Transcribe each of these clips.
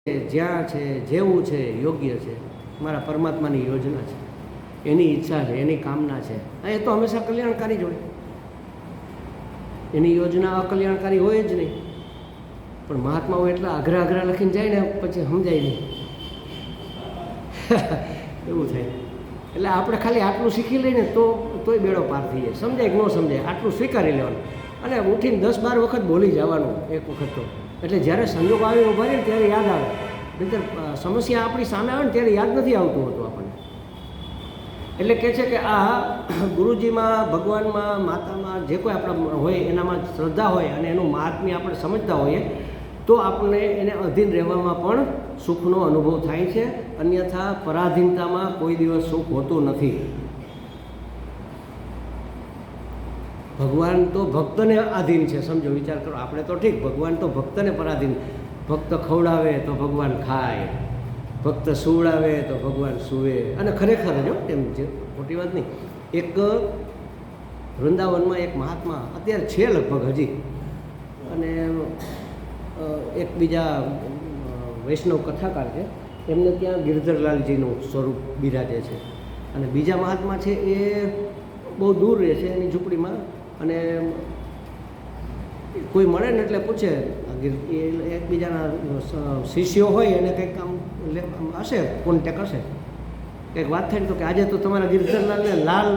જ્યાં છે, જેવું છે, યોગ્ય છે, મારા પરમાત્માની યોજના છે, એની ઈચ્છા છે, એની કામના છે. એ તો હંમેશા કલ્યાણકારી જ હોય. એની યોજના અકલ્યાણકારી હોય જ નહીં. પણ મહાત્માઓ એટલા આઘરા લખીને જાય ને પછી સમજાય નહીં. એવું થાય. એટલે આપણે ખાલી આટલું શીખી લઈને તોય બેડો પાર થઈ જાય. સમજાય કે ન સમજાય આટલું સ્વીકારી લેવાનું અને ઉઠીને 10-12 વખત બોલી જવાનું એક વખત તો. એટલે જ્યારે સંજોગ આવીને ઉભા રહે ને ત્યારે યાદ આવે. નહીંતર સમસ્યા આપણી સામે આવે ને ત્યારે યાદ નથી આવતું હોતું આપણને. એટલે કહે છે કે આ ગુરુજીમાં, ભગવાનમાં, માતામાં જે કોઈ આપણા હોય એનામાં શ્રદ્ધા હોય અને એનું મહાત્મ્ય આપણે સમજતા હોઈએ તો આપણને એને અધીન રહેવામાં પણ સુખનો અનુભવ થાય છે. અન્યથા પરાધીનતામાં કોઈ દિવસ સુખ હોતું નથી. ભગવાન તો ભક્તને આધીન છે. સમજો, વિચાર કરો. આપણે તો ઠીક, ભગવાન તો ભક્તને પરાધીન. ભક્ત ખવડાવે તો ભગવાન ખાય, ભક્ત સુવડાવે તો ભગવાન સૂવે. અને ખરેખર જો એમ છે, ખોટી વાત નહીં. એક વૃંદાવનમાં એક મહાત્મા અત્યારે છે લગભગ હજી, અને એક બીજા વૈષ્ણવ કથાકાર છે, એમને ત્યાં ગિરધરલાલજીનું સ્વરૂપ બિરાજે છે. અને બીજા મહાત્મા છે એ બહુ દૂર રહે છે એની ઝૂંપડીમાં. અને કોઈ મળે ને એટલે પૂછે, એકબીજાના શિષ્યો હોય એને કંઈક આમ હશે, કોન્ટેક હશે, કંઈક વાત થાય ને તો કે આજે તો તમારા ગિરધરલાલને લાલ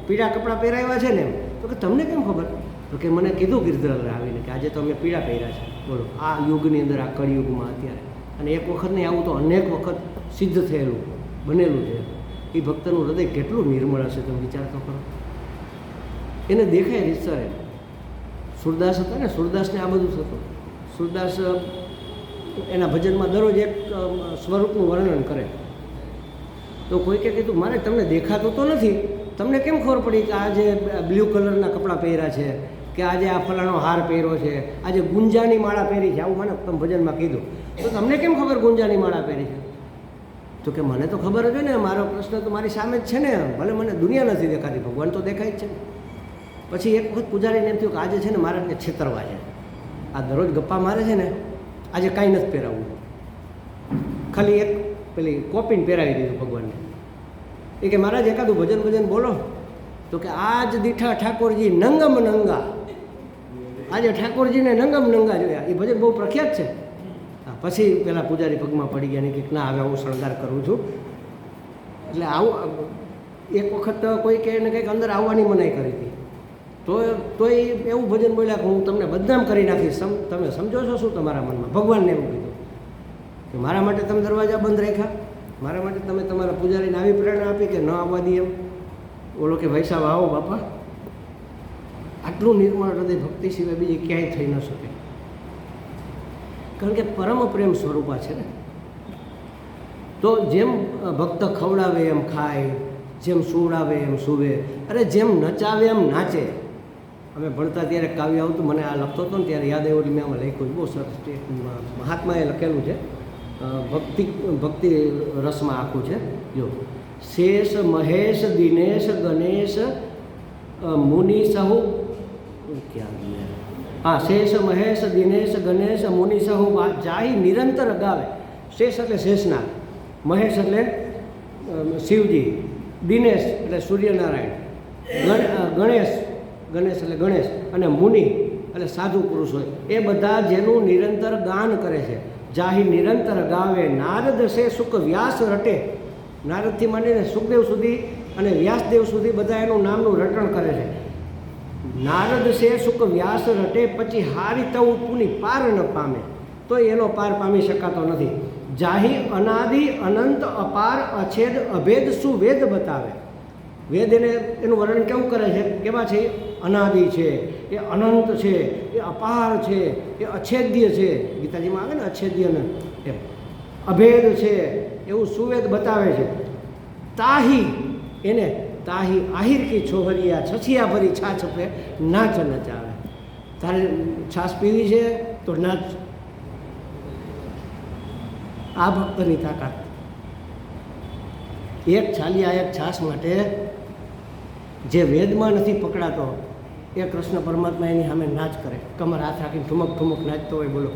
પીળા કપડાં પહેરાવ્યા છે ને. તો કે તમને કેમ ખબર? તો કે મને કીધું ગિરધરલાલે આવીને કે આજે તો અમે પીળા પહેર્યા છે. બોલો, આ યુગની અંદર, આ કળિયુગમાં અત્યારે. અને એક વખત નહીં, આવું તો અનેક વખત સિદ્ધ થયેલું, બનેલું છે. એ ભક્તનું હૃદય કેટલું નિર્મળ હશે, તમે વિચાર તો કરો. એને દેખાય રીતસરે. સુરદાસ હતા ને, સુરદાસને આ બધું થતું. સુરદાસ એના ભજનમાં દરરોજ એક સ્વરૂપનું વર્ણન કરે. તો કોઈકે કીધું, મારે તમને દેખાતું તો નથી, તમને કેમ ખબર પડી કે આજે બ્લુ કલરના કપડાં પહેર્યા છે, કે આજે આ ફલાણો હાર પહેર્યો છે, આજે ગુંજાની માળા પહેરી છે, આવું મને તમે ભજનમાં કીધું. તો તમને કેમ ખબર ગુંજાની માળા પહેરી છે? તો કે મને તો ખબર જ હોય ને, મારો પ્રશ્ન તો મારી સામે જ છે ને, ભલે મને દુનિયા નથી દેખાતી, ભગવાન તો દેખાય જ છે. પછી એક વખત પૂજારીને એમ થયું કે આજે છે ને મારે છેતરવા છે, આ દરરોજ ગપ્પા મારે છે ને, આજે કાંઈ નથી પહેરાવવું, ખાલી એક પેલી કોપીને પહેરાવી દીધું ભગવાનને. એ કે મહારાજ એકાદું ભજન બોલો. તો કે આજ દીઠા ઠાકોરજી નંગમ નંગા, આજે ઠાકોરજીને નંગમ નંગા જોયા. એ ભજન બહુ પ્રખ્યાત છે. પછી પેલા પૂજારી પગમાં પડી ગયા ને કે ના, હવે હું શણગાર કરું છું. એટલે આવું એક વખત કોઈ કે એને કંઈક અંદર આવવાની મનાઈ કરી હતી. તોય એવું ભજન બોલ્યા કે હું તમને બદનામ કરી નાખીશ. તમે સમજો છો શું તમારા મનમાં? ભગવાનને એવું કીધું કે મારા માટે તમે દરવાજા બંધ રાખ્યા, મારા માટે તમે તમારા પૂજારીને આવી પ્રેરણા આપી કે ન આવવા દઈએ એમ. બોલો કે ભાઈ સાહેબ આવો બાપા. આટલું નિર્મળ હૃદય ભક્તિ સિવાય બીજી ક્યાંય થઈ ન શકે. કારણ કે પરમ પ્રેમ સ્વરૂપા છે ને. તો જેમ ભક્ત ખવડાવે એમ ખાય, જેમ સુવડાવે એમ સૂવે, અરે જેમ નચાવે એમ નાચે. અમે ભણતા ત્યારે કાવ્ય આવતું, મને આ લખતો હતો ને ત્યારે યાદ આવ્યું, મેં આમાં લખ્યું. બહુ સરસ મહાત્માએ લખેલું છે, ભક્તિ રસમાં આખું છે. જો શેષ મહેશ દિનેશ ગણેશ મુનિ સહુ, ક્યાં? હા, શેષ મહેશ દિનેશ ગણેશ મુનિ સહુ જાહી નિરંતર ગાવે. શેષ એટલે શેષનાગ, મહેશ એટલે શિવજી, દિનેશ એટલે સૂર્યનારાયણ, ગણેશ એટલે ગણેશ, અને મુનિ એટલે સાધુ પુરુષ હોય. એ બધા જેનું નિરંતર ગાન કરે છે. જાહી નિરંતર ગાવે નારદ સે સુખ વ્યાસ રટે. નારદથી માંડીને સુખદેવ સુધી અને વ્યાસદેવ સુધી બધા એનું નામનું રટણ કરે છે. નારદ સે સુખ વ્યાસ રટે, પછી હારી તવું પુની પાર ન પામે, તો એનો પાર પામી શકાતો નથી. જાહી અનાદિ અનંત અપાર અછેદ અભેદ સુવેદ બતાવે. વેદ એનું વર્ણન કેવું કરે છે? કેવા છે? અનાદિ છે, એ અનંત છે, એ અપાર છે, એ અછેદ્ય છે. ગીતાજીમાં આવે ને અછેદ્ય ને એમ. અભેદ છે એવું સુવેદ બતાવે છે. તાહી એને તાહી આહિર કી છોહરિયા છછિયા ભરી છાછ પે નાચ નચાવે. તારે છાશ પીવી છે તો નાચ. આ ભક્તની તાકાત. એક છાલિયા એક છાશ માટે જે વેદમાં નથી પકડાતો એ કૃષ્ણ પરમાત્મા એની સામે નાચ કરે, કમર હાથ રાખીને ઠુમક ઠુમક નાચતો હોય. બોલો,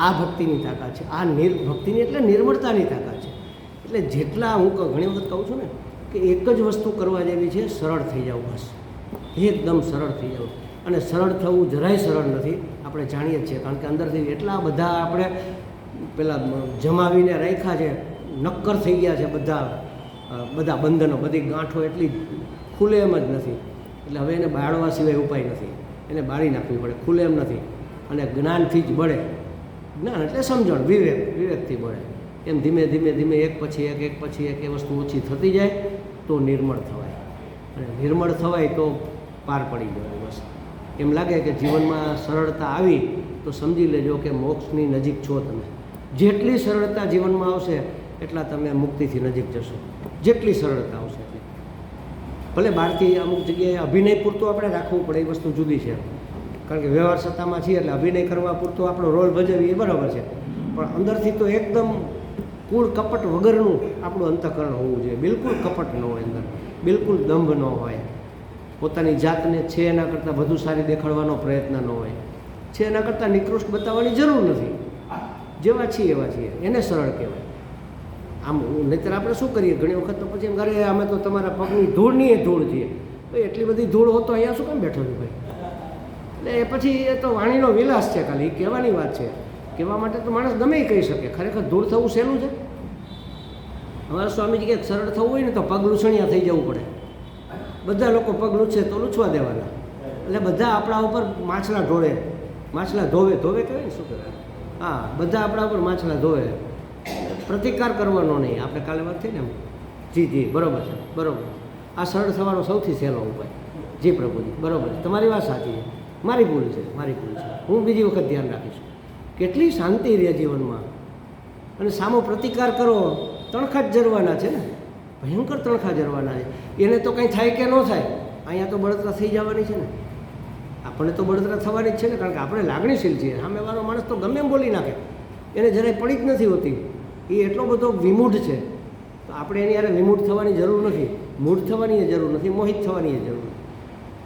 આ ભક્તિની તાકાત છે. આ ભક્તિની એટલે નિર્મળતાની તાકાત છે. એટલે જેટલા હું ઘણી વખત કહું છું ને કે એક જ વસ્તુ કરવા જેવી છે, સરળ થઈ જાવ. બસ એકદમ સરળ થઈ જાવ. અને સરળ થવું જરાય સરળ નથી, આપણે જાણીએ જ છીએ. કારણ કે અંદરથી એટલા બધા આપણે પેલા જમાવીને રાખ્યા છે, નક્કર થઈ ગયા છે બધા બંધનો, બધી ગાંઠો એટલી ખુલે એમ જ નથી. એટલે હવે એને બાળવા સિવાય ઉપાય નથી, એને બાળી નાખવી પડે, ખુલે એમ નથી. અને જ્ઞાનથી જ બળે. જ્ઞાન એટલે સમજણ, વિવેકથી બળે. એમ ધીમે ધીમે ધીમે એક પછી એક એ વસ્તુ ઓછી થતી જાય તો નિર્મળ થવાય. અને નિર્મળ થવાય તો પાર પડી જવાય. બસ એમ લાગે કે જીવનમાં સરળતા આવી તો સમજી લેજો કે મોક્ષની નજીક છો તમે. જેટલી સરળતા જીવનમાં આવશે એટલા તમે મુક્તિથી નજીક જશો. જેટલી સરળતા આવશે એટલી. ભલે બહારથી અમુક જગ્યાએ અભિનય પૂરતું આપણે રાખવું પડે, એ વસ્તુ જુદી છે. કારણ કે વ્યવહાર સત્તામાં છીએ એટલે અભિનય કરવા પૂરતો આપણો રોલ ભજવીએ એ બરાબર છે. પણ અંદરથી તો એકદમ કૂળ કપટ વગરનું આપણું અંતઃકરણ હોવું જોઈએ. બિલકુલ કપટ ન હોય અંદર, બિલકુલ દંભ ન હોય, પોતાની જાતને છે એના કરતાં વધુ સારી દેખાડવાનો પ્રયત્ન ન હોય, છે એના કરતાં નિકૃષ્ટ બતાવવાની જરૂર નથી. જેવા છીએ એવા છીએ, એને સરળ કહેવાય. આમ નહીંતર આપણે શું કરીએ ઘણી વખત તો પછી એમ કરે અમે તો તમારા પગની ધૂળની એ ધૂળ છીએ. ભાઈ એટલી બધી ધૂળ હો તો અહીંયા શું કેમ બેઠો છું ભાઈ? એટલે એ પછી એ તો વાણીનો વિલાસ છે, ખાલી એ કહેવાની વાત છે. કહેવા માટે તો માણસ ગમે એ કહી શકે. ખરેખર ધૂળ થવું સહેલું છે. અમારા સ્વામીજી કે સરળ થવું હોય ને તો પગ લૂછણિયા થઈ જવું પડે. બધા લોકો પગ લૂછે તો લૂછવા દેવાના. એટલે બધા આપણા ઉપર માછલા ધોવે કહેવાય ને, શું કહેવાય? હા, બધા આપણા ઉપર માછલા ધોવે. પ્રતિકાર કરવાનો નહીં. આપણે કાલે વાત થઈ ને એમ. જી બરાબર છે, બરાબર. આ સરળ થવાનો સૌથી સહેલો ઉપાય. જી પ્રભુજી, બરાબર છે, તમારી વાત સાચી છે. મારી ભૂલ છે. હું બીજી વખત ધ્યાન રાખીશ. કેટલી શાંતિ રહે જીવનમાં. અને સામો પ્રતિકાર કરો, તણખા જ જરવાના છે ને, ભયંકર તણખા જરવાના છે. એને તો કંઈ થાય કે ન થાય, અહીંયા તો બળતરા થઈ જવાની છે ને. આપણને તો બળતરા થવાની જ છે ને, કારણ કે આપણે લાગણીશીલ છીએ. સામેવાળો માણસ તો ગમે એમ બોલી નાખે, એને જરાય પડી જ નથી હોતી. એ એટલો બધો વિમૂઢ છે. તો આપણે એની યારે વિમૂઢ થવાની જરૂર નથી, મૂઢ થવાની જરૂર નથી, મોહિત થવાની જરૂર નથી.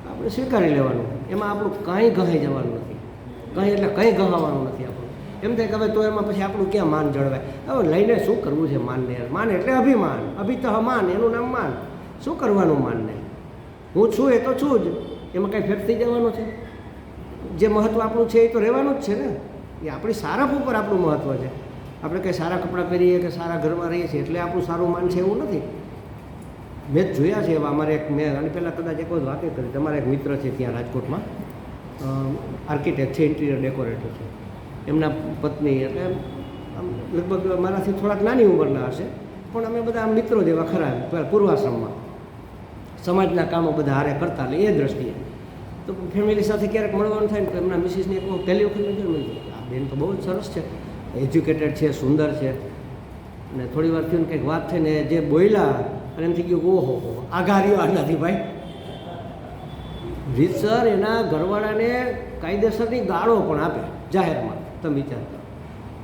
આપણે સ્વીકારી લેવાનું. એમાં આપણું કાંઈ ગહાઈ જવાનું નથી. કંઈ ગહાવાનું નથી આપણું. એમ થાય કે હવે તો એમાં પછી આપણું ક્યાં માન જળવાય? હવે લઈને શું કરવું છે માનને? માન એટલે અભિમાન, અભિતઃ માન, એનું નામ માન. શું કરવાનું માનને? હું છું એ તો છું જ, એમાં કાંઈ ફેર થઈ જવાનું છે? જે મહત્ત્વ આપણું છે એ તો રહેવાનું જ છે ને. એ આપણી સારપ ઉપર આપણું મહત્ત્વ છે. આપણે કંઈ સારા કપડાં પહેરીએ કે સારા ઘરમાં રહીએ છીએ એટલે આપણું સારું માન છે એવું નથી. મેં જ જોયા છે એવા. અમારે મેં આની પહેલાં કદાચ એક વખત વાતે કરી. તમારા એક મિત્ર છે ત્યાં રાજકોટમાં, આર્કિટેક્ટ છે, ઇન્ટિરિયર ડેકોરેટર છે. એમના પત્ની એટલે આમ લગભગ મારાથી થોડાક નાની ઉંમરના હશે, પણ અમે બધા આમ મિત્રો જેવા ખરા. પૂર્વાશ્રમમાં સમાજના કામો બધા હારે કરતા એટલે એ દ્રષ્ટિએ તો ફેમિલી સાથે ક્યારેક મળવાનું થાય ને તો એમના મિસિસને એક પહેલી વખત મળી આ બેન તો બહુ જ સરસ છે, એજ્યુકેટેડ છે, સુંદર છે. અને થોડી વાર થયું ને કંઈક વાત થઈને જે બોલ્યા અને એમ થઈ ગયું ઓહો આઘારીઓ આ નથી ભાઈ. રીતસર એના ઘરવાળાને કાયદેસરની ગાળો પણ આપે જાહેરમાં. તમે વિચાર કરો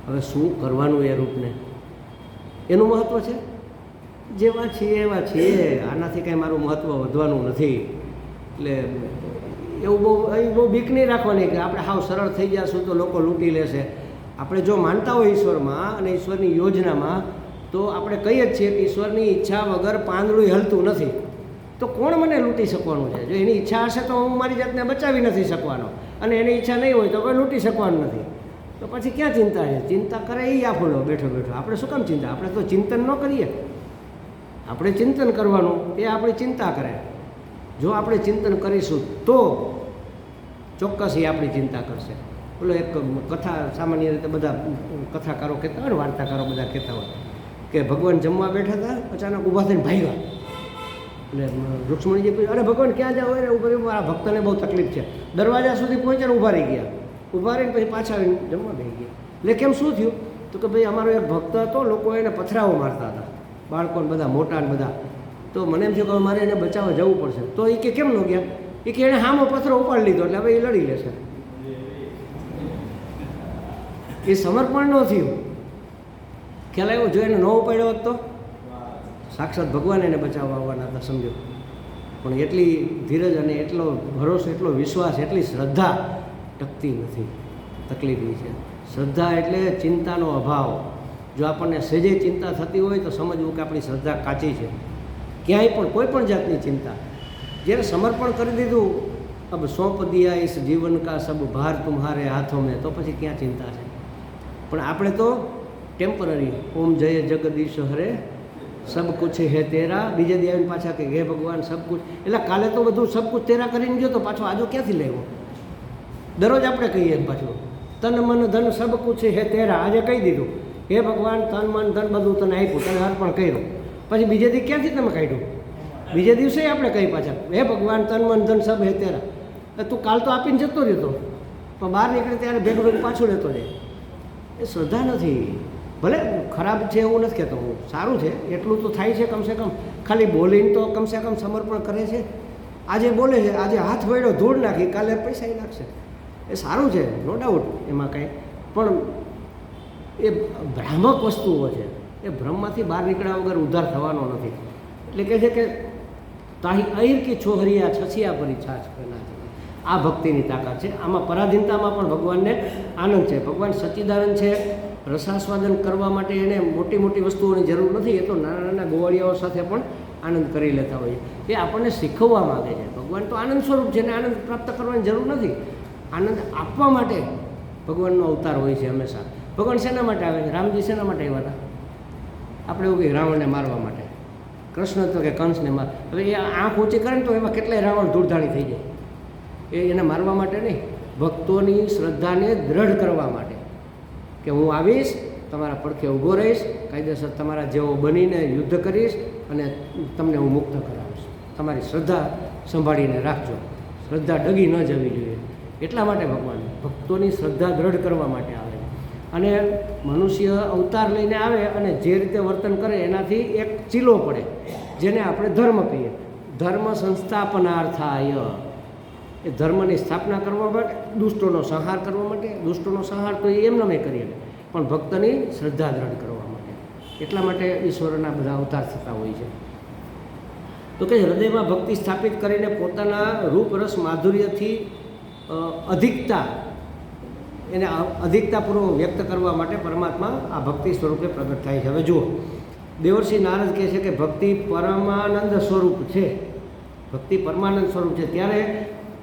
હવે શું કરવાનું એ રૂપને? એનું મહત્ત્વ છે. જેવા છીએ એવા છીએ, આનાથી કાંઈ મારું મહત્ત્વ વધવાનું નથી. એટલે એવું બહુ બીક નહીં રાખવાની કે આપણે હાવ સરળ થઈ જશું તો લોકો લૂંટી લેશે. આપણે જો માનતા હોય ઈશ્વરમાં અને ઈશ્વરની યોજનામાં તો આપણે કહીએ જ છીએ કે ઈશ્વરની ઈચ્છા વગર પાંદડું હલતું નથી. તો કોણ મને લૂંટી શકવાનું છે? જો એની ઈચ્છા હશે તો હું મારી જાતને બચાવી નથી શકવાનો, અને એની ઈચ્છા નહીં હોય તો કોઈ લૂંટી શકવાનું નથી. તો પછી ક્યાં ચિંતા છે? ચિંતા કરે એ આફોલો બેઠો. આપણે શું કામ ચિંતા? આપણે તો ચિંતન ન કરીએ. આપણે ચિંતન કરવાનું, એ આપણી ચિંતા કરે. જો આપણે ચિંતન કરીશું તો ચોક્કસ એ આપણી ચિંતા કરશે. બોલો એક કથા સામાન્ય રીતે બધા કથાકારો કહેતા હોય ને, વાર્તાકારો બધા કહેતા હોય કે ભગવાન જમવા બેઠા હતા, અચાનક ઊભા થઈને ભાગ્યા. એટલે રૂક્ષ્મણીજી પૂછ્યું, અરે ભગવાન ક્યાં જાઓ? એને ઊભા મારા ભક્તને બહુ તકલીફ છે. દરવાજા સુધી પહોંચ્યા ને ઊભા રહી ગયા. ઊભા રહીને પછી પાછા આવીને જમવા બેસી ગયા. એટલે કેમ શું થયું? તો કે ભાઈ અમારો એક ભક્ત હતો, લોકો એને પથરાઓ મારતા હતા, બાળકોને બધા, મોટા ને બધા. તો મને એમ થયું કે મારે એને બચાવવા જવું પડશે. તો એ કે કેમ ન ગયા? એ કે એણે સામો પથરો ઉપાડી લીધો એટલે હવે એ લડી લેશે. એ સમર્પણ ન થયું. ખ્યાલ આવ્યો? જો એને ન ઉપાડ્યો હોત તો સાક્ષાત ભગવાન એને બચાવવા આવવાના હતા, સમજો. પણ એટલી ધીરજ અને એટલો ભરોસો, એટલો વિશ્વાસ, એટલી શ્રદ્ધા ટકતી નથી. તકલીફની છે. શ્રદ્ધા એટલે ચિંતાનો અભાવ. જો આપણને સહેજે ચિંતા થતી હોય તો સમજવું કે આપણી શ્રદ્ધા કાચી છે. ક્યાંય પણ કોઈ પણ જાતની ચિંતા, જ્યારે સમર્પણ કરી દીધું, અબ સોંપ દિયા ઇસ જીવન કા સબ ભાર તુમ્હારે હાથો મેં, તો પછી ક્યાં ચિંતા છે. પણ આપણે તો ટેમ્પરરી, ઓમ જય જગદીશ હરે સબ કુછ હે તેરા, બીજે દી આવીને પાછા કે હે ભગવાન સબ કુછ, એટલે કાલે તો બધું સબ કુછ તેરા કરીને ગયો, તો પાછો આજો ક્યાંથી લેવો. દરરોજ આપણે કહીએ પાછું તન મન ધન સબ કુછ હે તેરા, આજે કહી દીધું હે ભગવાન તન મન ધન બધું તને આપ્યું, તને અર્પણ કર્યું, પછી બીજે દી ક્યાંથી તમે કાઢ્યું. બીજે દિવસે આપણે કહી પાછા હે ભગવાન તન મન ધન સબ હે તેરા. તું કાલ તો આપીને જતો રહ્યો તો, પણ બહાર નીકળે ત્યારે ભેગું ભેગું પાછું લેતો જાય. એ શ્રદ્ધા નથી. ભલે ખરાબ છે એવું નથી કહેતો હું, સારું છે, એટલું તો થાય છે કમસે કમ. ખાલી બોલીને તો કમસે કમ સમર્પણ કરે છે. આજે બોલે છે, આજે હાથ વળ્યો ધૂળ નાખી, કાલે પૈસા નાખશે. એ સારું છે, નો ડાઉટ, એમાં કંઈ. પણ એ ભ્રામક વસ્તુઓ છે, એ ભ્રમમાંથી બહાર નીકળ્યા વગર ઉદ્ધાર થવાનો નથી. એટલે કહે છે કે તાહી અહીર કી છોહરિયા છછિયા પરી છાછ પેલા. આ ભક્તિની તાકાત છે. આમાં પરાધીનતામાં પણ ભગવાનને આનંદ છે. ભગવાન સચ્ચિદાનંદ છે. રસાસ્વાદન કરવા માટે એને મોટી મોટી વસ્તુઓની જરૂર નથી. એ તો નાના નાના ગોવાળિયાઓ સાથે પણ આનંદ કરી લેતા હોય. એ આપણને શીખવવા માગે છે. ભગવાન તો આનંદ સ્વરૂપ છે ને આનંદ પ્રાપ્ત કરવાની જરૂર નથી. આનંદ આપવા માટે ભગવાનનો અવતાર હોય છે હંમેશા. ભગવાન શેના માટે આવે છે? રામજી શેના માટે આવ્યા હતા? આપણે એવું કહીએ રાવણને મારવા માટે. કૃષ્ણ તો કે કંસને માર. હવે એ આંખ ઊંચી કરે ને તો એમાં કેટલાય રાવણ ધૂળધાણી થઈ જાય. એને મારવા માટે નહીં, ભક્તોની શ્રદ્ધાને દ્રઢ કરવા માટે કે હું આવીશ, તમારા પડખે ઊભો રહીશ, કાયદેસર તમારા જેવો બનીને યુદ્ધ કરીશ અને તમને હું મુક્ત કરાવીશ. તમારી શ્રદ્ધા સંભાળીને રાખજો, શ્રદ્ધા ડગી ન જવી જોઈએ. એટલા માટે ભગવાન ભક્તોની શ્રદ્ધા દ્રઢ કરવા માટે આવે. અને મનુષ્ય અવતાર લઈને આવે અને જે રીતે વર્તન કરે એનાથી એક ચીલો પડે, જેને આપણે ધર્મ કહીએ. ધર્મ સંસ્થાપનાર્થાય, એ ધર્મની સ્થાપના કરવા માટે, દુષ્ટોનો સંહાર કરવા માટે. દુષ્ટોનો સંહાર તો એમને અમે કરીએ, પણ ભક્તની શ્રદ્ધા દ્રઢ કરવા માટે. એટલા માટે ઈશ્વરના બધા અવતાર થતા હોય છે. તો કે હૃદયમાં ભક્તિ સ્થાપિત કરીને પોતાના રૂપ રસ માધુર્યથી અધિકતા, એને અધિકતાપૂર્વક વ્યક્ત કરવા માટે પરમાત્મા આ ભક્તિ સ્વરૂપે પ્રગટ થાય છે. હવે જુઓ, દેવર્ષિ નારદ કહે છે કે ભક્તિ પરમાનંદ સ્વરૂપ છે. ભક્તિ પરમાનંદ સ્વરૂપ છે. ત્યારે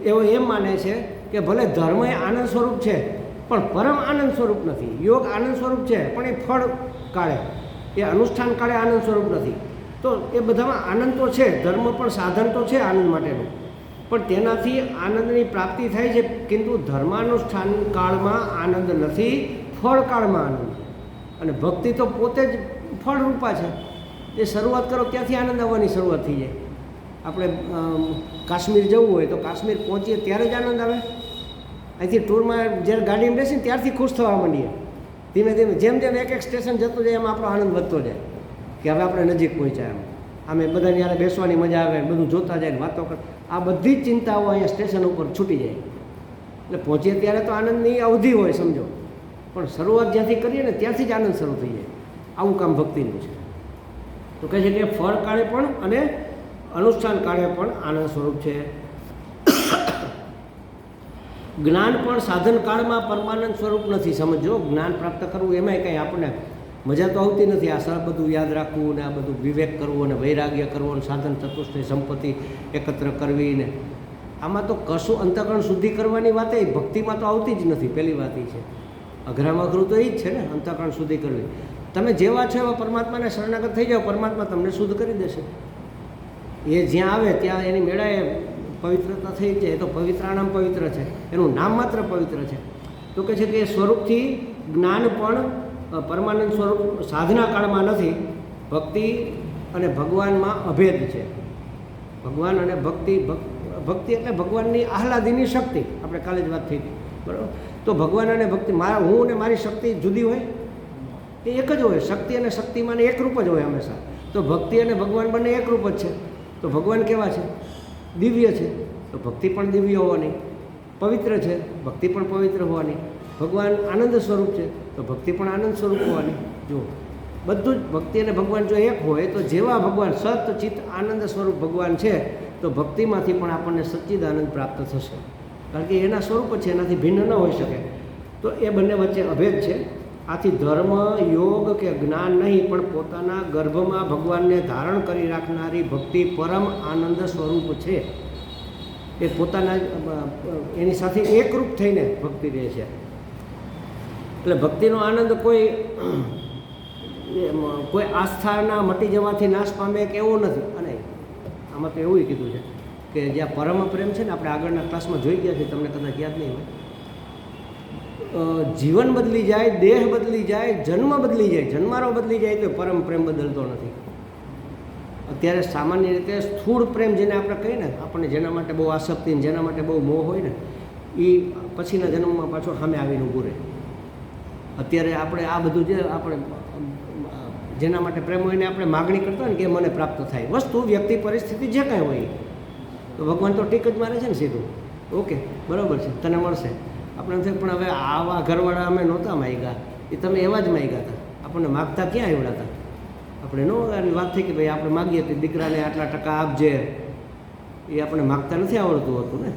એવો એમ માને છે કે ભલે ધર્મ એ આનંદ સ્વરૂપ છે, પણ પરમ આનંદ સ્વરૂપ નથી. યોગ આનંદ સ્વરૂપ છે, પણ એ ફળ કાળે, એ અનુષ્ઠાન કાળે આનંદ સ્વરૂપ નથી. તો એ બધામાં આનંદ તો છે, ધર્મ પણ સાધન તો છે આનંદ માટેનું, પણ તેનાથી આનંદની પ્રાપ્તિ થાય છે. କିନ୍ତୁ ધર્માનુષ્ઠાન કાળમાં આનંદ નથી, ફળ કાળમાં આનંદ. અને ભક્તિ તો પોતે જ ફળરૂપા છે. એ શરૂઆત કરો ત્યાંથી આનંદ આવવાની શરૂઆત થઈ જાય. આપણે કાશ્મીર જવું હોય તો કાશ્મીર પહોંચીએ ત્યારે જ આનંદ આવે. અહીંથી ટૂરમાં જ્યારે ગાડીમાં બેસીને ત્યારથી ખુશ થવા માંડીએ. ધીમે ધીમે જેમ જેમ એક એક સ્ટેશન જતું જાય એમ આપણો આનંદ વધતો જાય કે હવે આપણે નજીક પહોંચ્યા. એમ આમે બધાની યારે બેસવાની મજા આવે, બધું જોતા જાય, વાતો કર. આ બધી જ ચિંતાઓ અહીંયા સ્ટેશન ઉપર છૂટી જાય. એટલે પહોંચીએ ત્યારે તો આનંદની અવધિ હોય સમજો, પણ શરૂઆત જ્યાંથી કરીએ ને ત્યાંથી જ આનંદ શરૂ થઈ જાય. આવું કામ ભક્તિનું છે. તો કહે છે કે ફળ કાળે પણ અને અનુષ્ઠાન કાળે પણ આનંદ સ્વરૂપ છે. જ્ઞાન પણ સાધન કાળમાં પરમાનંદ સ્વરૂપ નથી. સમજો, જ્ઞાન પ્રાપ્ત કરવું એમાંય કંઈ આપણને મજા તો આવતી નથી. આ સર બધું યાદ રાખવું ને આ બધું વિવેક કરવું અને વૈરાગ્ય કરવું અને સાધન ચતુષ્ટય સંપત્તિ એકત્ર કરવી ને આમાં તો કશું અંતઃકરણ શુદ્ધિ કરવાની વાત એ ભક્તિમાં તો આવતી જ નથી. પહેલી વાત એ છે. અઘરામાં અઘરું તો એ જ છે ને, અંતઃકરણ શુદ્ધિ કરવી. તમે જેવા છો એવા પરમાત્માને શરણાગત થઈ જાઓ, પરમાત્મા તમને શુદ્ધ કરી દેશે. એ જ્યાં આવે ત્યાં એની મેળાએ પવિત્રતા થઈ જાય. એ તો પવિત્રાણામ પવિત્ર છે, એનું નામ માત્ર પવિત્ર છે. તો કહે છે કે એ સ્વરૂપથી જ્ઞાન પણ પરમાનંદ સ્વરૂપ સાધના કાળમાં નથી. ભક્તિ અને ભગવાનમાં અભેદ છે. ભગવાન અને ભક્તિ, ભક્તિ એટલે ભગવાનની આહલાદીની શક્તિ. આપણે કાલે જ વાત થઈ હતી, બરાબર? તો ભગવાન અને ભક્તિ, મારા હું અને મારી શક્તિ જુદી હોય? એ એક જ હોય. શક્તિ અને શક્તિમાં એક રૂપ જ હોય હંમેશા. તો ભક્તિ અને ભગવાન બંને એક રૂપ જ છે. તો ભગવાન કેવા છે? દિવ્ય છે. તો ભક્તિ પણ દિવ્ય હોવાની. પવિત્ર છે, ભક્તિ પણ પવિત્ર હોવાની. ભગવાન આનંદ સ્વરૂપ છે, તો ભક્તિ પણ આનંદ સ્વરૂપ હોવાની. જો બધું જ ભક્તિ અને ભગવાન જો એક હોય તો જેવા ભગવાન સત ચિત્ત આનંદ સ્વરૂપ ભગવાન છે, તો ભક્તિમાંથી પણ આપણને સચ્ચિદાનંદ પ્રાપ્ત થશે. કારણ કે એના સ્વરૂપ છે, એનાથી ભિન્ન ન હોઈ શકે. તો એ બંને વચ્ચે અભેદ છે. આથી ધર્મ, યોગ કે જ્ઞાન નહીં, પણ પોતાના ગર્ભમાં ભગવાનને ધારણ કરી રાખનારી ભક્તિ પરમ આનંદ સ્વરૂપ છે. એ પોતાના એની સાથે એકરૂપ થઈને ભક્તિ રહે છે. એટલે ભક્તિનો આનંદ કોઈ આસ્થાના મટી જવાથી નાશ પામે કે એવો નથી. અને આમાં તો એવું કીધું છે કે જ્યાં પરમ પ્રેમ છે ને, આપણે આગળના ક્લાસમાં જોઈ ગયા છે, તમને કદાચ યાદ નહીં હોય, જીવન બદલી જાય, દેહ બદલી જાય, જન્મ બદલી જાય, જન્મારો બદલી જાય તો પરમ પ્રેમ બદલતો નથી. અત્યારે સામાન્ય રીતે સ્થૂળ પ્રેમ જેને આપણે કહીએ ને, આપણને જેના માટે બહુ આસક્તિ, જેના માટે બહુ મોહ હોય ને, એ પછીના જન્મમાં પાછો સામે આવીને ઊભું રહે. અત્યારે આપણે આ બધું જે આપણે જેના માટે પ્રેમ હોય ને આપણે માગણી કરતા હોય ને કે મને પ્રાપ્ત થાય, વસ્તુ, વ્યક્તિ, પરિસ્થિતિ જે કાંઈ હોય, તો ભગવાન તો ટીક જ મારે છે ને સીધું, ઓકે બરાબર છે, તને મળશે. આપણે પણ હવે આવા ઘરવાળા અમે નહોતા માગ્યા, એ તમે એવા જ માગ્યા હતા. આપણને માગતા ક્યાં આવડા હતા? આપણે નો વાત થઈ કે ભાઈ આપણે માગીએ કે દીકરાને આટલા ટકા આપજે, એ આપણે માગતા નથી આવડતું હતું ને.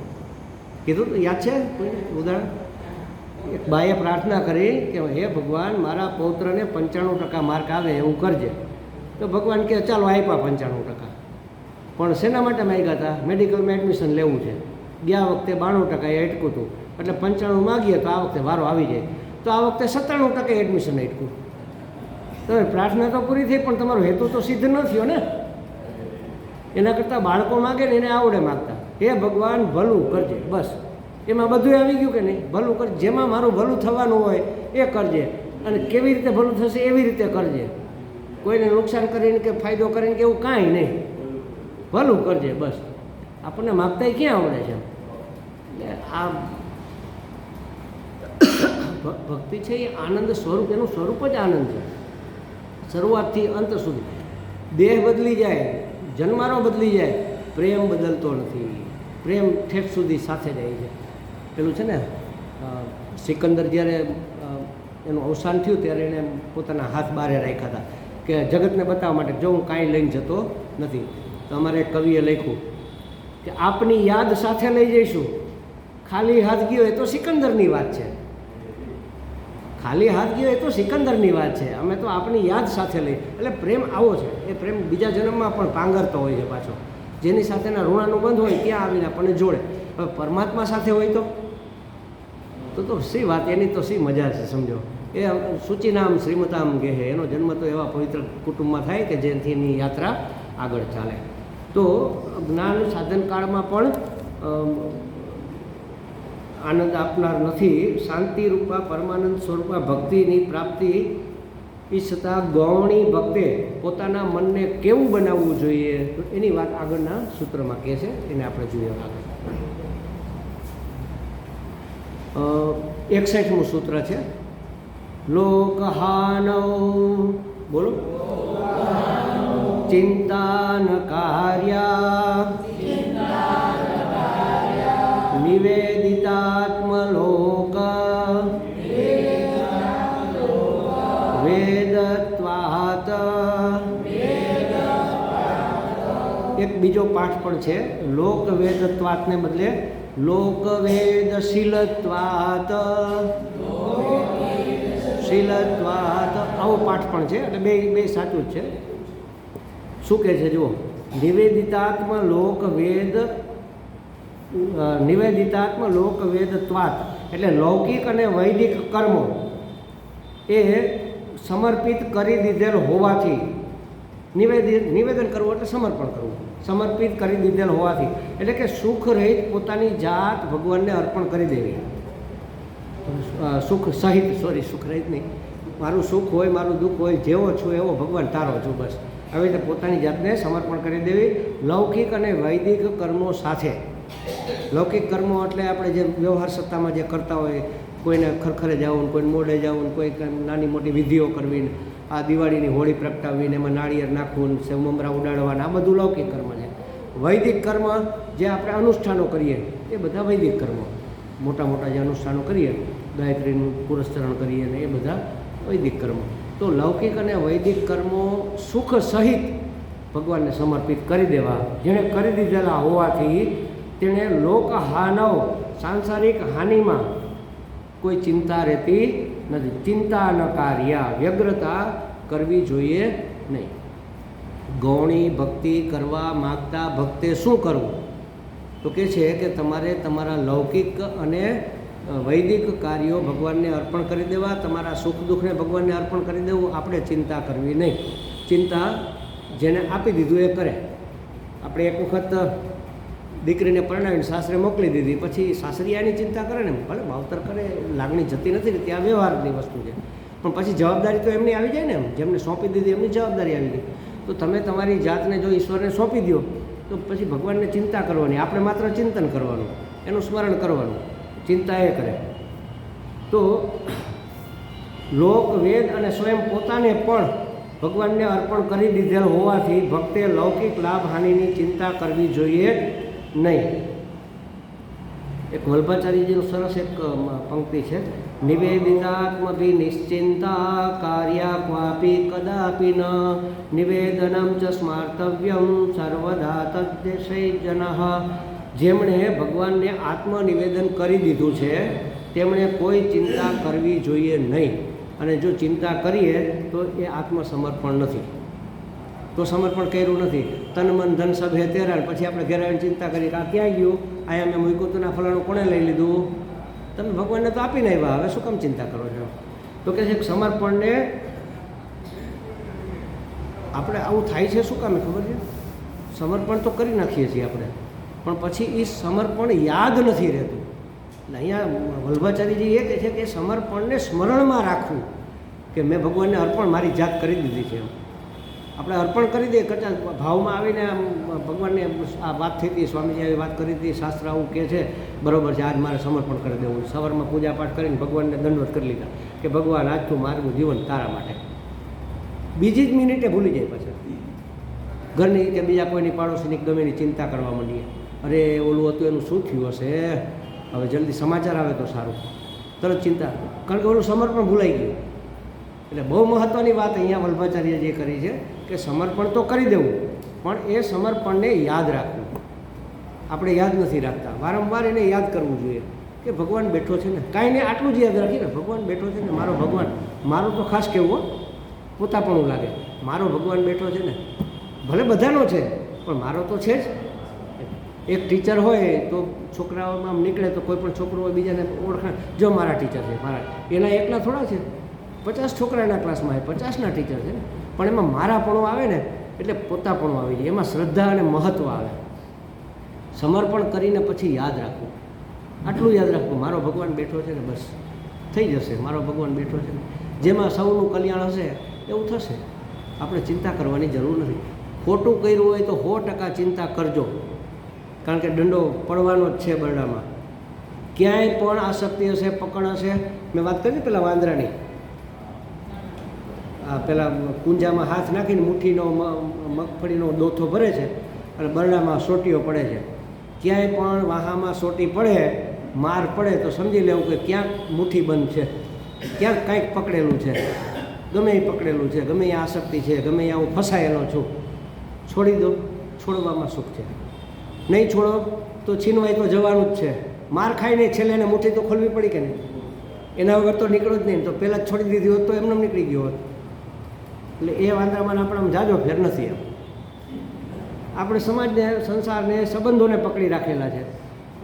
કીધું તો યાદ છે કોઈને ઉદાહરણ? એક બાએ પ્રાર્થના કરી કે હે ભગવાન, મારા પૌત્રને 95% માર્ક આવે એવું કરજે. તો ભગવાન કહે ચાલો આપ્યા 95%. પણ શેના માટે માગ્યા હતા? મેડિકલમાં એડમિશન લેવું છે. ગયા વખતે 92% એ અટકું હતું, એટલે 95 માગીએ તો આ વખતે વારો આવી જાય, તો આ વખતે 97% એડમિશન અટકું. તમે પ્રાર્થના તો પૂરી થઈ, પણ તમારો હેતુ તો સિદ્ધ ન થયો ને. એના કરતાં બાળકો માગે ને એને આવડે માગતા, હે ભગવાન ભલું કરજે, બસ. એમાં બધું આવી ગયું કે નહીં? ભલું કરજે, જેમાં મારું ભલું થવાનું હોય એ કરજે, અને કેવી રીતે ભલું થશે એવી રીતે કરજે. કોઈને નુકસાન કરીને કે ફાયદો કરીને કે એવું કાંઈ નહીં, ભલું કરજે બસ. આપણને માગતાય ક્યાં આવડે છે? આ ભક્તિ છે એ આનંદ સ્વરૂપ, એનું સ્વરૂપ જ આનંદ છે, શરૂઆતથી અંત સુધી. દેહ બદલી જાય, જન્મારો બદલી જાય, પ્રેમ બદલતો નથી. પ્રેમ ઠેઠ સુધી સાથે જાય છે. પેલું છે ને, સિકંદર જ્યારે એનું અવસાન થયું ત્યારે એણે પોતાના હાથ બહારે રાખ્યા હતા કે જગતને બતાવવા માટે, જો હું કાંઈ લઈને જતો નથી. તો અમારે એક કવિએ લખ્યું કે આપની યાદ સાથે લઈ જઈશું, ખાલી હાથ ગયો એ તો સિકંદરની વાત છે. ખાલી હાથ ગયો એ તો સિકંદરની વાત છે, અમે તો આપણી યાદ સાથે લઈ. એટલે પ્રેમ આવો છે. એ પ્રેમ બીજા જન્મમાં પણ પાંગરતો હોય છે પાછો. જેની સાથેના ઋણાનુબંધ હોય ત્યાં આવીને આપણને જોડે. હવે પરમાત્મા સાથે હોય તો શી વાત, એની તો શી મજા છે સમજો. એ સૂચિનામ શ્રીમતામ ગેહે, એનો જન્મ તો એવા પવિત્ર કુટુંબમાં થાય કે જેથી એની યાત્રા આગળ ચાલે. તો જ્ઞાન સાધન કાળમાં પણ આનંદ આપનાર નથી. શાંતિરૂપા પરમાનંદ સ્વરૂપા ભક્તિની પ્રાપ્તિ ઈચ્છતા ગૌણી ભક્તે પોતાના મનને કેવું બનાવવું જોઈએ, તો એની વાત આગળના સૂત્રમાં કહે છે, એને આપણે જોઈએ આગળ. 61મું સૂત્ર છે, લોકહાનૌ, બોલો, ચિંતાન કાર્યા નિવેદિતાત્મલોક વેદત્વાત. એક બીજો પાઠ પણ છે, લોક વેદત્વાતને બદલે લોકવેદશીલત્વાત. શીલત્વાત આવો પાઠ પણ છે. એટલે બે સાચું જ છે. શું કહે છે જુઓ, નિવેદિતાત્મ લોકવેદ, નિવેદિતાત્મ લોકવેદત્વાત એટલે લૌકિક અને વૈદિક કર્મો એ સમર્પિત કરી દીધેલ હોવાથી, નિવેદન કરવું એટલે સમર્પણ કરવું, સમર્પિત કરી દીધેલ હોવાથી, એટલે કે સુખ રહિત પોતાની જાત ભગવાનને અર્પણ કરી દેવી. સુખ સહિત, સુખ રહિત નહીં, મારું સુખ હોય, મારું દુઃખ હોય, જેવો છું એવો ભગવાન તારો છું, બસ. આવી રીતે પોતાની જાતને સમર્પણ કરી દેવી લૌકિક અને વૈદિક કર્મો સાથે. લૌકિક કર્મો એટલે આપણે જે વ્યવહાર સત્તામાં જે કરતા હોય, કોઈને ખરખરે જવું, કોઈને મોડે જવું, કોઈ નાની મોટી વિધિઓ કરવી, આ દિવાળીની હોળી પ્રગટાવીને એમાં નાળિયેર નાખવું, સેવ મમરા ઉડાડવાના, આ બધું લૌકિક કર્મ છે. વૈદિક કર્મ જે આપણે અનુષ્ઠાનો કરીએ એ બધા વૈદિક કર્મો, મોટા મોટા જે અનુષ્ઠાનો કરીએ, ગાયત્રીનું પુરસ્ચરણ કરીએ ને, એ બધા વૈદિક કર્મો. તો લૌકિક અને વૈદિક કર્મો સુખ સહિત ભગવાનને સમર્પિત કરી દેવા, જેણે કરી દીધેલા હોવાથી તેણે લોકહાનવ, સાંસારિક હાનિમાં કોઈ ચિંતા રહેતી નથી. ચિંતા ન કાર્યા, વ્યગ્રતા કરવી જોઈએ નહીં. ગૌણી ભક્તિ કરવા માગતા ભક્તે શું કરવું? તો કહે છે કે તમારે તમારા લૌકિક અને વૈદિક કાર્યો ભગવાનને અર્પણ કરી દેવા, તમારા સુખ દુઃખને ભગવાનને અર્પણ કરી દેવું. આપણે ચિંતા કરવી નહીં. ચિંતા જેને આપી દીધું એ કરે. આપણે એક વખત દીકરીને પરણાવીને સાસરે મોકલી દીધી, પછી સાસરિયાની ચિંતા કરે ને, ભલે ભાવતર કરે, લાગણી જતી નથી ને, ત્યાં વ્યવહારની વસ્તુ છે. પણ પછી જવાબદારી તો એમની આવી જાય ને, જેમને સોંપી દીધી એમની જવાબદારી આવી ગઈ. તો તમે તમારી જાતને જો ઈશ્વરને સોંપી દો તો પછી ભગવાનને ચિંતા કરવાની, આપણે માત્ર ચિંતન કરવાનું, એનું સ્મરણ કરવાનું, ચિંતા એ કરે. તો લોક, વેદ અને સ્વયં પોતાને પણ ભગવાનને અર્પણ કરી દીધેલ હોવાથી ભક્તે લૌકિક લાભ હાનિની ચિંતા કરવી જોઈએ નહીં. એક વલ્ભાચાર્યજીનું સરસ એક પંક્તિ છે, નિવેદિતાત્મભી નિશ્ચિંતા કાર્યા ક્વાપી કદાપી ન નિવેદનમ ચ સ્માર્તવ્યમ સર્વદા તદ્દેશૈજનઃ. જેમણે ભગવાનને આત્મનિવેદન કરી દીધું છે તેમણે કોઈ ચિંતા કરવી જોઈએ નહીં. અને જો ચિંતા કરીએ તો એ આત્મસમર્પણ નથી, તો સમર્પણ કર્યું નથી. તન મન ધન સબ હે તેરા, પછી આપણે ઘેર આવીને ચિંતા કરી કે આ ક્યાં ગયું, અહીંયા મેં મૂક્યું હતું ના ફલાણું કોણે લઈ લીધું. તમે ભગવાનને તો આપીને આવ્યા, હવે શું કામ ચિંતા કરો છો? તો કહે છે કે સમર્પણને આપણે આવું થાય છે શું કામ ખબર છે? સમર્પણ તો કરી નાખીએ છીએ આપણે, પણ પછી એ સમર્પણ યાદ નથી રહેતું. એટલે અહીંયા વલ્ભાચાર્યજી એ કહે છે કે સમર્પણને સ્મરણમાં રાખવું કે મેં ભગવાનને અર્પણ મારી જાત કરી દીધી છે. આપણે અર્પણ કરી દઈએ, કદાચ ભાવમાં આવીને ભગવાનને આ વાત થઈ હતી, સ્વામીજી આવી વાત કરી હતી, શાસ્ત્ર આવું કહે છે, બરાબર છે, આજ મારે સમર્પણ કરી દેવું. સવારમાં પૂજાપાઠ કરીને ભગવાનને દંડવત કરી લીધા કે ભગવાન આજથી મારું જીવન તારા માટે. બીજી જ મિનિટે ભૂલી જાય પાછળ ઘરની કે બીજા કોઈની પાડોશીની ગમેની ચિંતા કરવા માંડીએ. અરે ઓલું હતું એનું શું થયું હશે, હવે જલ્દી સમાચાર આવે તો સારું, તરત ચિંતા, કારણ કે ઓલું સમર્પણ ભૂલાઈ ગયું. એટલે બહુ મહત્ત્વની વાત અહીંયા વલ્ભાચાર્ય જે કરી છે કે સમર્પણ તો કરી દેવું, પણ એ સમર્પણને યાદ રાખવું. આપણે યાદ નથી રાખતા, વારંવાર એને યાદ કરવું જોઈએ કે ભગવાન બેઠો છે ને, કાંઈ નહીં આટલું જ યાદ રાખીને ભગવાન બેઠો છે ને, મારો ભગવાન, મારું તો ખાસ કહેવું પોતાપણું લાગે, મારો ભગવાન બેઠો છે ને, ભલે બધાનો છે પણ મારો તો છે જ. એક ટીચર હોય તો છોકરાઓમાં આમ નીકળે તો કોઈ પણ છોકરો હોય બીજાને ઓળખાણ, જો મારા ટીચર છે, મારા, એના એકલા થોડા છે, 50 છોકરાના ક્લાસમાં આવે, 50ના ટીચર છે ને, પણ એમાં મારાપણું આવે ને એટલે પોતાપણું આવી જાય, એમાં શ્રદ્ધા અને મહત્ત્વ આવે. સમર્પણ કરીને પછી યાદ રાખવું, આટલું યાદ રાખવું, મારો ભગવાન બેઠો છે ને, બસ થઈ જશે, મારો ભગવાન બેઠો છે ને, જેમાં સૌનું કલ્યાણ હશે એવું થશે. આપણે ચિંતા કરવાની જરૂર નથી. ખોટું કર્યું હોય તો 100% ચિંતા કરજો, કારણ કે દંડો પડવાનો જ છે બરડામાં. ક્યાંય પણ આસક્તિ હશે, પકડ હશે. મેં વાત કરી પેલા વાંદરાની, પેલા કુંજામાં હાથ નાખીને મુઠ્ઠીનો મગફળીનો દોથો ભરે છે અને બરડામાં સોટીઓ પડે છે. ક્યાંય પણ વાહામાં સોટી પડે, માર પડે તો સમજી લેવું કે ક્યાંક મુઠ્ઠી બંધ છે, ક્યાંક કંઈક પકડેલું છે, ગમે એ પકડેલું છે, ગમે એ આસક્તિ છે, ગમે એ હું ફસાયેલો છું. છોડી દો, છોડવામાં સુખ છે. નહીં છોડો તો છીનવાય તો જવાનું જ છે. માર ખાઈને છેલ્લે એને મુઠ્ઠી તો ખોલવી પડી કે નહીં, એના વગર તો નીકળો જ નહીં. તો પહેલાં જ છોડી દીધી હોત તો એમને નીકળી ગયો હોત. એટલે એ વાંદરામાં આપણે જાજો ફેર નથી. એમ આપણે સમાજને, સંસારને, સંબંધોને પકડી રાખેલા છે.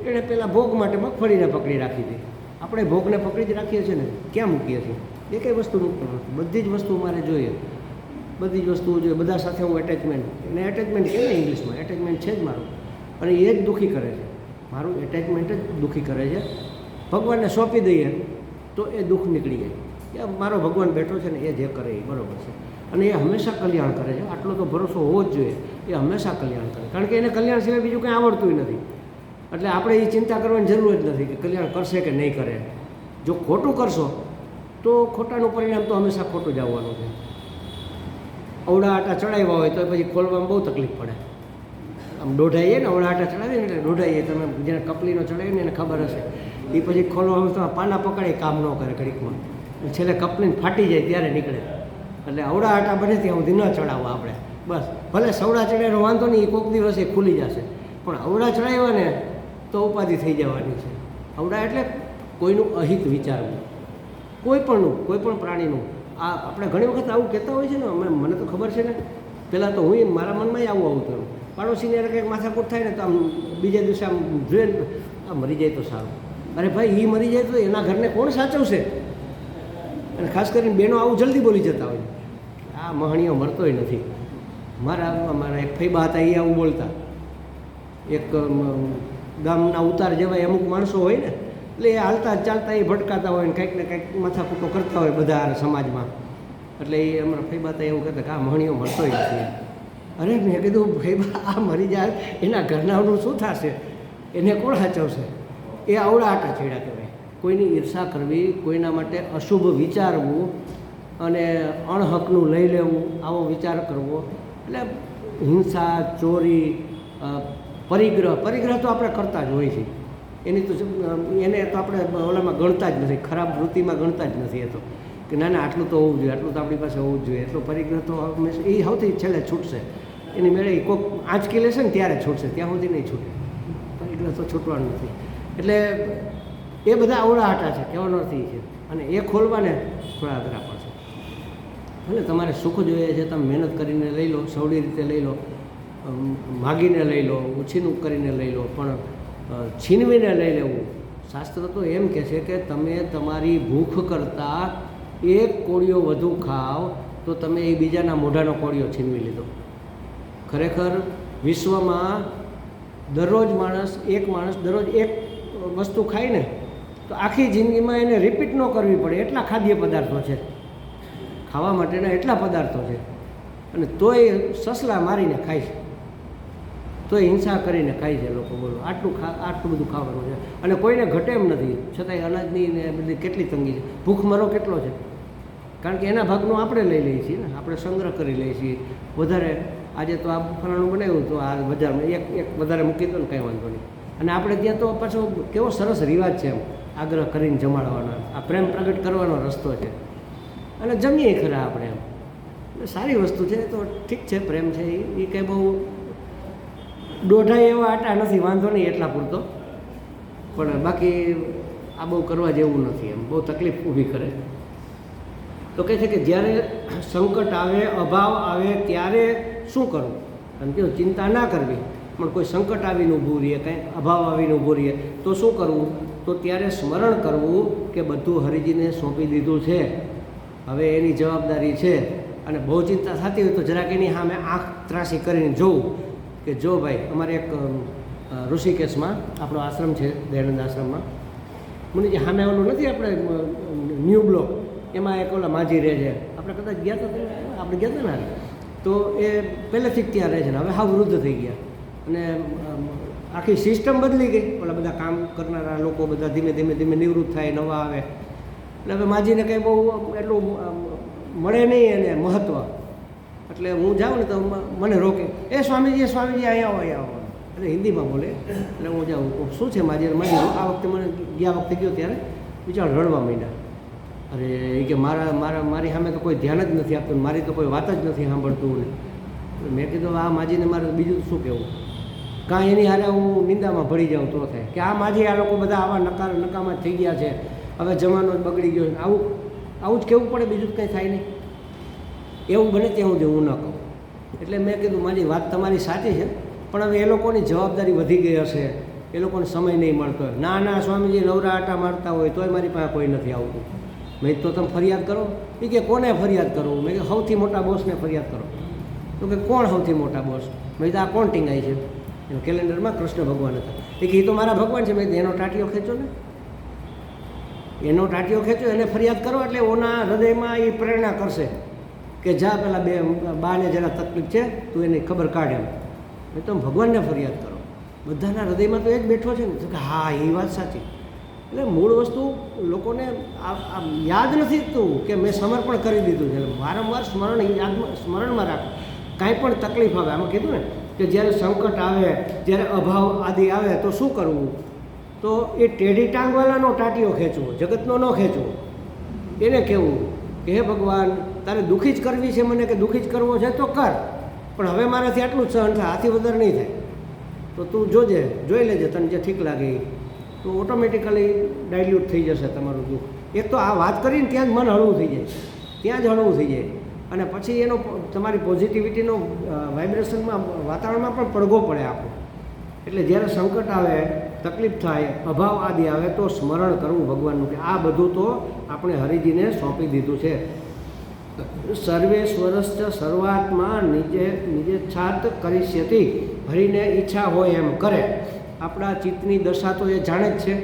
એણે પહેલાં ભોગ માટે મગફળીને પકડી રાખી હતી, આપણે ભોગને પકડી જ રાખીએ છીએ ને, ક્યાં મૂકીએ છીએ? એ કઈ વસ્તુ મૂકતું નથી. બધી જ વસ્તુ મારે જોઈએ, બધી જ વસ્તુઓ જોઈએ. બધા સાથે હું એટેચમેન્ટ, એને એટેચમેન્ટ કહે ને ઇંગ્લિશમાં, એટેચમેન્ટ છે જ મારું, અને એ જ દુઃખી કરે છે. મારું એટેચમેન્ટ જ દુઃખી કરે છે. ભગવાનને સોંપી દઈએ તો એ દુઃખ નીકળી જાય કે મારો ભગવાન બેઠો છે ને, એ જે કરે એ બરાબર છે, અને એ હંમેશા કલ્યાણ કરે છે. આટલો તો ભરોસો હોવો જ જોઈએ, એ હંમેશા કલ્યાણ કરે, કારણ કે એને કલ્યાણ સિવાય બીજું કંઈ આવડતું નથી. એટલે આપણે એ ચિંતા કરવાની જરૂર જ નથી કે કલ્યાણ કરશે કે નહીં કરે. જો ખોટું કરશો તો ખોટાનું પરિણામ તો હંમેશા ખોટું જ આવવાનું છે. અવડા આટા ચડાવ્યા હોય તો પછી ખોલવામાં બહુ તકલીફ પડે. આમ દોઢાઈએ ને, અવડા આટા ચડાવીએ ને એટલે દોઢાઈએ, તમે જેને કપલીનો ચડાવીને એને ખબર હશે, એ પછી ખોલવામાં તો પાના પકડે કામ ન કરે ઘડીકમાં, છેલ્લે કપલીને ફાટી જાય ત્યારે નીકળે. એટલે અવડા આટા બને ત્યાં સુધી ન ચડાવવા આપણે, બસ. ભલે સવડા ચડાવેલો વાંધો નહીં, એ કોઈક દિવસ એ ખુલી જશે, પણ અવડા ચડાવ્યા ને તો ઉપાધિ થઈ જવાની છે. અવડા એટલે કોઈનું અહિત વિચારવું, કોઈ પણ પ્રાણીનું. આ આપણે ઘણી વખત આવું કહેતા હોય છે ને, મને તો ખબર છે ને, પહેલાં તો હું મારા મનમાં આવું થયું, પાડોશીને કંઈક માથાકૂટ થાય ને તો આમ બીજા દિવસે આમ જોઈએ ને આ મરી જાય તો સારું. અરે ભાઈ, એ મરી જાય તો એના ઘરને કોણ સાચવશે? અને ખાસ કરીને બહેનો આવું જલ્દી બોલી જતા હોય, આ મહણીઓ મરતોય નથી. મારા એક ફૈબા હતા, એ આવું બોલતા. એક ગામના ઉતાર જેવા અમુક માણસો હોય ને, એટલે એ હાલતા ચાલતા એ ભટકાતા હોય ને કંઈક ને કંઈક માથાકૂટો કરતા હોય બધા સમાજમાં. એટલે એ અમારા ફૈબા હતા એવું કહેતા કે આ મહણીઓ મરતોય નથી. અરે મેં કીધું ફૈબા, આ મરી જાય એના ઘરનાનું શું થશે? એને કોણ સાચવશે? એ આવડા આટા છેડા કહેવાય. કોઈની ઈર્ષા કરવી, કોઈના માટે અશુભ વિચારવું અને અણહકનું લઈ લેવું, આવો વિચાર કરવો, એટલે હિંસા, ચોરી, પરિગ્રહ તો આપણે કરતા જ હોય છે. એને તો આપણે ઓલામાં ગણતા જ નથી, ખરાબ વૃત્તિમાં ગણતા જ નથી. એ તો કે ના ના, આટલું તો હોવું જોઈએ, આટલું તો આપણી પાસે હોવું જ જોઈએ. એટલો પરિગ્રહ તો હંમેશા એ સૌથી છેલ્લે છૂટશે. એની મેળે કોઈક આંચકી લેશે ને ત્યારે છૂટશે, ત્યાં સુધી નહીં છૂટે. પરિગ્રહ તો છૂટવાનું નથી. એટલે એ બધા અવળા આટા છે, કહેવાનો અર્થ એ છે. અને એ ખોલવાને થોડા અઘરા પડશે. ભલે તમારે સુખ જોઈએ છે, તમે મહેનત કરીને લઈ લો, સવડી રીતે લઈ લો, માગીને લઈ લો, ઉછીનું કરીને લઈ લો, પણ છીનવીને લઈ લેવું, શાસ્ત્ર તો એમ કહે છે કે તમે તમારી ભૂખ કરતાં એક કોળિયો વધુ ખાઓ તો તમે એ બીજાના મોઢાનો કોળિયો છીનવી લીધો. ખરેખર વિશ્વમાં દરરોજ એક માણસ દરરોજ એક વસ્તુ ખાય ને તો આખી જિંદગીમાં એને રિપીટ ન કરવી પડે એટલા ખાદ્ય પદાર્થો છે, ખાવા માટેના એટલા પદાર્થો છે. અને તોય સસલા મારીને ખાય છે, તોય હિંસા કરીને ખાય છે લોકો. બોલો, આટલું બધું ખાવાનું છે અને કોઈને ઘટે એમ નથી, છતાંય અનાજની ને બધી કેટલી તંગી છે. ભૂખમરો કેટલો છે, કારણ કે એના ભાગનું આપણે લઈ લઈએ છીએ ને, આપણે સંગ્રહ કરી લઈએ છીએ વધારે. આજે તો આ ફલાણું બનાવ્યું તો આ બજારમાં એક વધારે મૂકી દો ને કંઈ વાંધો નહીં. અને આપણે ત્યાં તો પાછો કેવો સરસ રિવાજ છે, એમ આગ્રહ કરીને જમાડવાનો, આ પ્રેમ પ્રગટ કરવાનો રસ્તો છે. અને જમીએ ખરા આપણે એમ, એટલે સારી વસ્તુ છે. તો ઠીક છે, પ્રેમ છે એ કંઈ બહુ દોઢાઈ એવા આટા નથી, વાંધો નહીં એટલા પૂરતો. પણ બાકી આ બહુ કરવા જેવું નથી, એમ બહુ તકલીફ ઊભી કરે. તો કહે છે કે જ્યારે સંકટ આવે, અભાવ આવે ત્યારે શું કરવું? અને કહ્યું ચિંતા ના કરવી, પણ કોઈ સંકટ આવીને ઊભું રહીએ, કંઈ અભાવ આવીને ઊભું રહીએ તો શું કરવું? તો ત્યારે સ્મરણ કરવું કે બધું હરિજીને સોંપી દીધું છે, હવે એની જવાબદારી છે. અને બહુ ચિંતા થતી હોય તો જરાક એની સામે આંખ ત્રાસી કરીને જોવું કે જો ભાઈ, અમારે એક ઋષિકેશમાં આપણો આશ્રમ છે, દયાનંદ આશ્રમમાં, મુનિજી સામે ઓલું નથી આપણે ન્યૂ બ્લોક, એમાં એક ઓલા માજી રહે છે. આપણે કદાચ ગયા હતા, આપણે ગયા હતા ને, તો એ પહેલેથી જ ત્યાં રહે છે ને, હવે હા વૃદ્ધ થઈ ગયા અને આખી સિસ્ટમ બદલી ગઈ. ઓલા બધા કામ કરનારા લોકો બધા ધીમે ધીમે નિવૃત્ત થાય, નવા આવે. એટલે હવે માજીને કંઈ બહુ એટલું મળે નહીં એને મહત્ત્વ. એટલે હું જાઉં ને તો મને રોકે, એ સ્વામીજી અહીંયા આવો. એટલે હિન્દીમાં બોલે. એટલે હું જાઉં, શું છે માજી? આ વખતે મને ગયા વખતે ગયો ત્યારે બિચારા રડવા માંડ્યા. અરે એ કે મારી સામે તો કોઈ ધ્યાન જ નથી આપતું, મારી તો કોઈ વાત જ નથી સાંભળતું. ને મેં કીધું આ માજીને મારે બીજું શું કહેવું? કાં એની હારે હું નિંદામાં ભળી જાઉં તો થાય કે આ માજી, આ લોકો બધા આવા નકામા થઈ ગયા છે, હવે જમાનો જ બગડી ગયો. આવું જ કહેવું પડે, બીજું કંઈ થાય નહીં. એવું બને ત્યાં હું ન કહું. એટલે મેં કીધું મારી વાત તમારી સાચી છે, પણ હવે એ લોકોની જવાબદારી વધી ગઈ હશે, એ લોકોને સમય નહીં મળતો હોય. ના સ્વામીજી નવરા આટા મારતા હોય તોય મારી પાસે કોઈ નથી આવતું. મેં તો તમે ફરિયાદ કરો. એ કે કોને ફરિયાદ કરો? મેં કે સૌથી મોટા બોસને ફરિયાદ કરો. તો કે કોણ સૌથી મોટા બોસ? મેં તો આ કોણ ટીંગાય છે? એનું કેલેન્ડરમાં કૃષ્ણ ભગવાન હતા. એ કે એ તો મારા ભગવાન છે. મેં એનો ટાંટીઓ ખેંચો ને, એનો ટાંટીઓ ખેંચો, એને ફરિયાદ કરો એટલે ઓના હૃદયમાં એ પ્રેરણા કરશે કે જા પેલા બે બાને જરા તકલીફ છે, તું એની ખબર કાઢ. એમ મેં તમે ભગવાનને ફરિયાદ કરો. બધાના હૃદયમાં તો એ જ બેઠો છે ને. તો કે હા, એ વાત સાચી. એટલે મૂળ વસ્તુ લોકોને યાદ નથી થતું કે મેં સમર્પણ કરી દીધું છે. વારંવાર સ્મરણમાં રાખો. કાંઈ પણ તકલીફ આવે, આમાં કીધું ને કે જ્યારે સંકટ આવે, જ્યારે અભાવ આદિ આવે તો શું કરવું? તો એ ટેઢી ટાંગવાલાનો ટાંટીઓ ખેંચવો, જગતનો ન ખેંચવો. એને કહેવું કે હે ભગવાન, તારે દુઃખી જ કરવી છે મને, કે દુઃખી જ કરવો છે તો કર, પણ હવે મારાથી આટલું જ સહન થાય, આથી વધારે નહીં થાય. તો તું જોજે, જોઈ લેજે, તને જે ઠીક લાગે. તો ઓટોમેટિકલી ડાયલ્યુટ થઈ જશે તમારું દુઃખ. એક તો આ વાત કરીને ત્યાં જ મન હળવું થઈ જાય, ત્યાં જ હળવું થઈ જાય, અને પછી એનો તમારી પોઝિટિવિટીનો વાઇબ્રેશનમાં વાતાવરણમાં પણ પડઘો પડે આખો. એટલે જ્યારે સંકટ આવે, તકલીફ થાય, અભાવ આદિ આવે તો સ્મરણ કરવું ભગવાનનું કે આ બધું તો આપણે હરિજીને સોંપી દીધું છે. સર્વેશ્વરશ્ચ શરૂઆતમાં નિજેચ્છાત કરીષ્યતિ, હરિને ઈચ્છા હોય એમ કરે. આપણા ચિત્તની દશા તો એ જાણે જ છે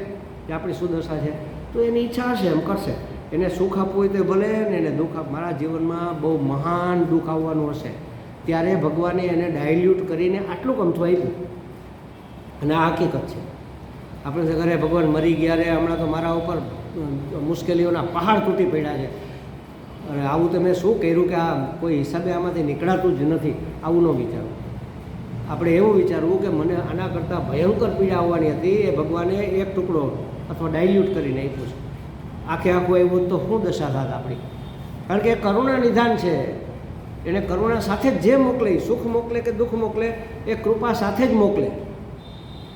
કે આપણી શું દશા છે, તો એની ઈચ્છા હશે એમ કરશે. એને સુખ આપવું હોય તો ભલે, ને એને દુઃખ મારા જીવનમાં બહુ મહાન દુઃખ આવવાનું હશે ત્યારે ભગવાને એને ડાયલ્યુટ કરીને આટલું કમથું આપ્યું. અને આ હકીકત છે. આપણે ઘરે ભગવાન મરી ગયા રે, હમણાં તો મારા ઉપર મુશ્કેલીઓના પહાડ તૂટી પડ્યા છે, અને આવું તો મેં શું કર્યું કે આ કોઈ હિસાબે આમાંથી નીકળાતું જ નથી, આવું ન વિચારવું. આપણે એવું વિચારવું કે મને આના કરતાં ભયંકર પીડા આવવાની હતી, એ ભગવાને એક ટુકડો અથવા ડાયલ્યુટ કરીને આપ્યું છે. આખે આખું આવ્યું તો શું દશા થાત આપણી? કારણ કે એ કરુણા નિધાન છે. એને કરુણા સાથે જ જે મોકલે, સુખ મોકલે કે દુઃખ મોકલે, એ કૃપા સાથે જ મોકલે.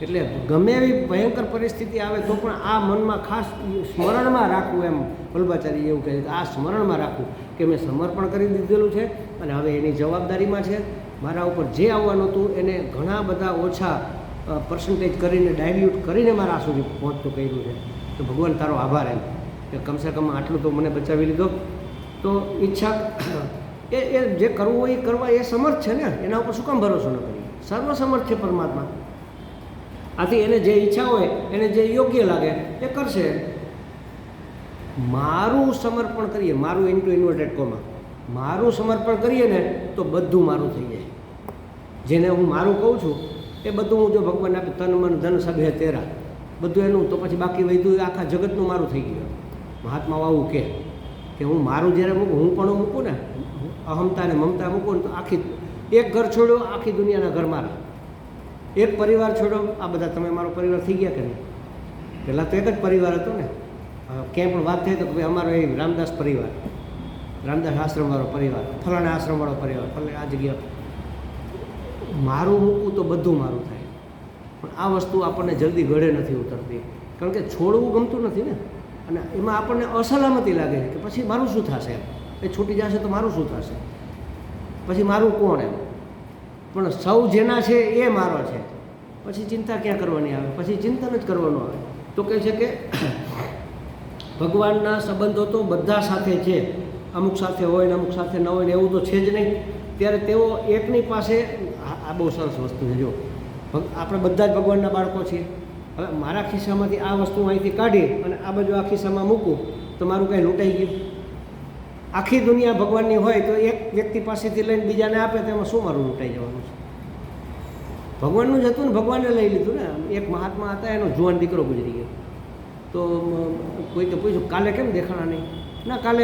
એટલે ગમે એવી ભયંકર પરિસ્થિતિ આવે તો પણ આ મનમાં ખાસ સ્મરણમાં રાખવું. એમ વલ્ભાચાર્ય એવું કહે છે કે આ સ્મરણમાં રાખવું કે મેં સમર્પણ કરી દીધેલું છે અને હવે એની જવાબદારીમાં છે. મારા ઉપર જે આવવાનું હતું એને ઘણા બધા ઓછા પર્સન્ટેજ કરીને ડાયલ્યુટ કરીને મારા સુધી પહોંચતું કર્યું છે. તો ભગવાન તારો આભાર એમ કે કમસે કમ આટલું તો મને બચાવી લીધો. તો ઈચ્છા એ જે કરવું હોય એ કરવા એ સમર્થ છે ને, એના ઉપર શું કામ ભરોસો ન કરીએ? સર્વસમર્થ છે પરમાત્મા. આથી એને જે ઈચ્છા હોય, એને જે યોગ્ય લાગે એ કરશે. મારું સમર્પણ કરીએ, મારું ઇન્ટુ ઇન્વર્ટેડ કોમા, મારું સમર્પણ કરીએ ને તો બધું મારું થઈ જાય. જેને હું મારું કહું છું એ બધું હું જો ભગવાન આપે, તન મન ધન સબ હે તેરા, બધું એનું, તો પછી બાકી વધ્યું આખા જગતનું મારું થઈ ગયું. મહાત્મા આવું કે હું મારું જ્યારે મૂકું, હું પણ મૂકું ને, અહમતા ને મમતા મૂકું ને તો આખી એક ઘર છોડ્યો, આખી દુનિયાના ઘર મારા. એક પરિવાર છોડો, આ બધા તમે મારો પરિવાર થઈ ગયા કે નહીં? પહેલાં તો એક જ પરિવાર હતો ને. ક્યાંય પણ વાત થઈ તો ભાઈ અમારો એ રામદાસ પરિવાર, રામદાસ આશ્રમવાળો પરિવાર, ફલાણા આશ્રમવાળો પરિવાર, ફલાણા આ જગ્યા. મારું મૂકવું તો બધું મારું થાય. પણ આ વસ્તુ આપણને જલ્દી ગળે નથી ઉતરતી, કારણ કે છોડવું ગમતું નથી ને. અને એમાં આપણને અસલામતી લાગે છે કે પછી મારું શું થશે, એ છૂટી જશે તો મારું શું થશે, પછી મારું કોણ એમ. પણ સૌ જેના છે એ મારો છે, પછી ચિંતા ક્યાં કરવાની આવે? પછી ચિંતન જ કરવાનું આવે. તો કહે છે કે ભગવાનના સંબંધો તો બધા સાથે છે, અમુક સાથે હોય ને અમુક સાથે ન હોય ને એવું તો છે જ નહીં. ત્યારે તેઓ એકની પાસે, આ બહુ સરસ વસ્તુ છે. જો આપણે બધા જ ભગવાનના બાળકો છીએ. હવે મારા ખિસ્સામાંથી આ વસ્તુ અહીંથી કાઢી અને આ બાજુ આ ખિસ્સામાં મૂકું તો મારું કંઈ લૂંટાઈ ગયું? આખી દુનિયા ભગવાનની હોય તો એક વ્યક્તિ પાસેથી લઈને બીજાને આપે તો એમાં શું મારું લૂંટાઈ જવાનું છે? ભગવાનનું જ હતું ને, ભગવાને લઈ લીધું ને. એક મહાત્મા હતા, એનો જુવાન દીકરો ગુજરી ગયો. તો કોઈ તો પૂછ્યું કાલે કેમ દેખાણા નહીં? ના, કાલે